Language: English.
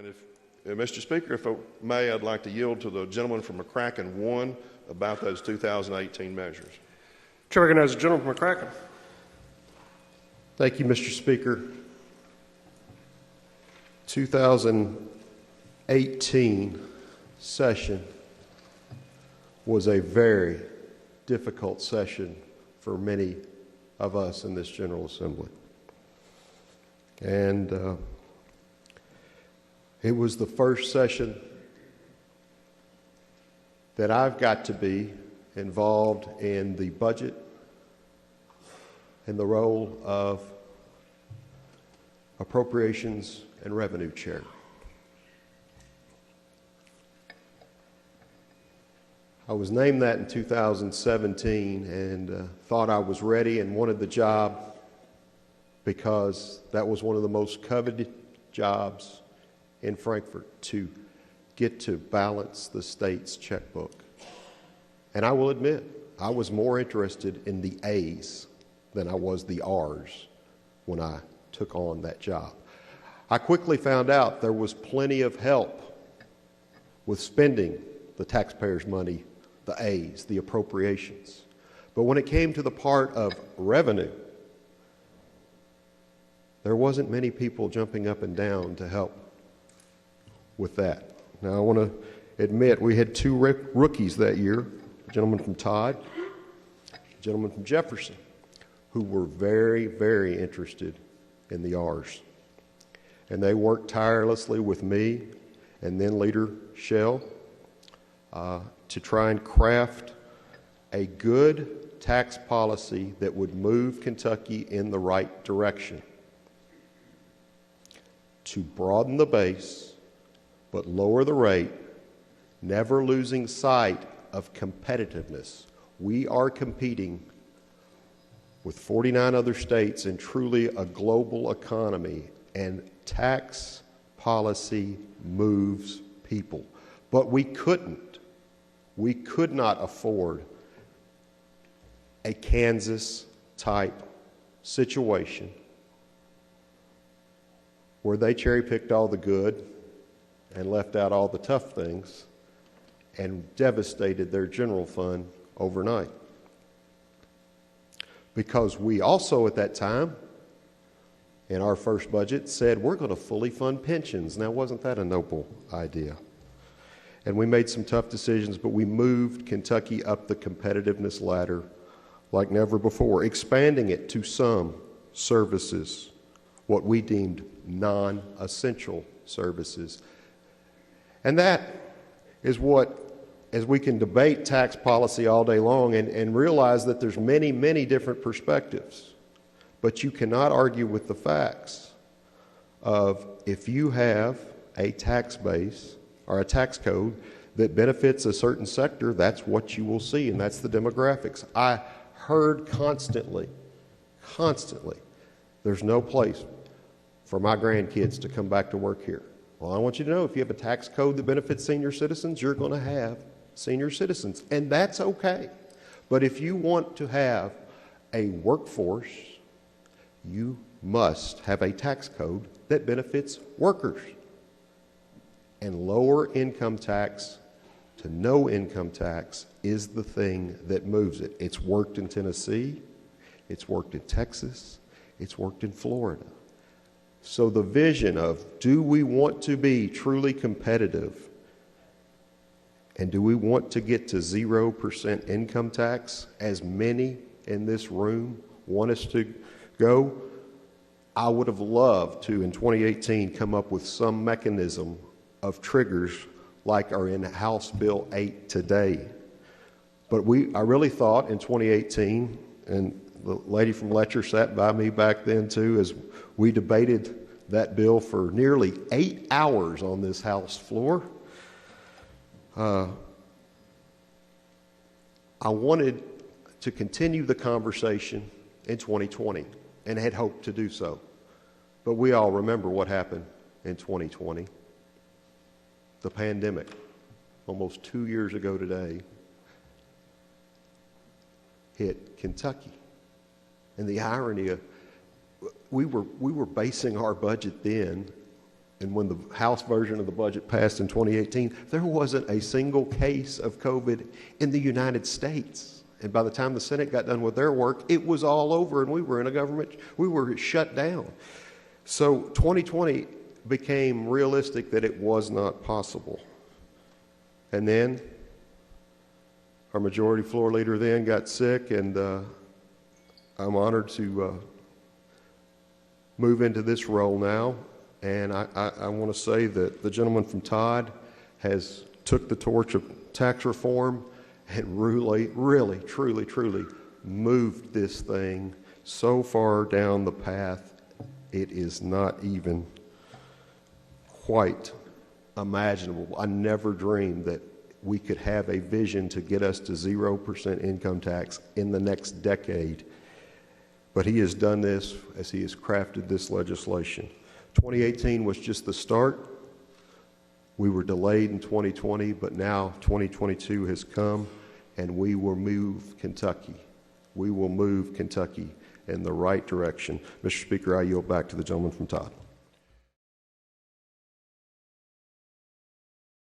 And if, Mr. Speaker, if I may, I'd like to yield to the gentleman from McCracken 1 about those 2018 measures. Chair recognizes the gentleman from McCracken. Thank you, Mr. Speaker. 2018 session was a very difficult session for many of us in this General Assembly. And it was the first session that I've got to be involved in the budget and the role of Appropriations and Revenue Chair. I was named that in 2017 and thought I was ready and wanted the job because that was one of the most coveted jobs in Frankfort, to get to balance the state's checkbook. And I will admit, I was more interested in the A's than I was the R's when I took on that job. I quickly found out there was plenty of help with spending the taxpayers' money, the A's, the appropriations. But when it came to the part of revenue, there wasn't many people jumping up and down to help with that. Now, I want to admit we had two rookies that year, a gentleman from Todd, a gentleman from Jefferson, who were very, very interested in the R's. And they worked tirelessly with me and then Leader Shell to try and craft a good tax policy that would move Kentucky in the right direction, to broaden the base but lower the rate, never losing sight of competitiveness. We are competing with 49 other states in truly a global economy, and tax policy moves people. But we could not afford a Kansas-type situation where they cherry-picked all the good and left out all the tough things and devastated their general fund overnight. Because we also at that time, in our first budget, said we're going to fully fund pensions. Now, wasn't that a noble idea? And we made some tough decisions, but we moved Kentucky up the competitiveness ladder like never before, expanding it to some services, what we deemed non-essential services. And that is what, as we can debate tax policy all day long and realize that there's many, many different perspectives, but you cannot argue with the facts of if you have a tax base or a tax code that benefits a certain sector, that's what you will see, and that's the demographics. I heard constantly, there's no place for my grandkids to come back to work here. Well, I want you to know if you have a tax code that benefits senior citizens, you're going to have senior citizens, and that's okay. But if you want to have a workforce, you must have a tax code that benefits workers. And lower income tax to no income tax is the thing that moves it. It's worked in Tennessee, it's worked in Texas, it's worked in Florida. So the vision of, do we want to be truly competitive, and do we want to get to 0% income tax, as many in this room want us to go? I would have loved to, in 2018, come up with some mechanism of triggers like are in House Bill 8 today. But I really thought in 2018, and the lady from Letcher sat by me back then too, as we debated that bill for nearly 8 hours on this House floor. I wanted to continue the conversation in 2020 and had hoped to do so. But we all remember what happened in 2020. The pandemic, almost 2 years ago today, hit Kentucky. And the irony of, we were basing our budget then And when the House version of the budget passed in 2018, there wasn't a single case of COVID in the United States. And by the time the Senate got done with their work, it was all over and we were in a government, we were shut down. So 2020 became realistic that it was not possible. And then our majority floor leader then got sick, and I'm honored to move into this role now. And I want to say that the gentleman from Todd has took the torch of tax reform and really, truly moved this thing so far down the path, it is not even quite imaginable. I never dreamed that we could have a vision to get us to 0% income tax in the next decade. But he has done this as he has crafted this legislation. 2018 was just the start. We were delayed in 2020, but now 2022 has come, and we will move Kentucky. We will move Kentucky in the right direction. Mr. Speaker, I yield back to the gentleman from Todd.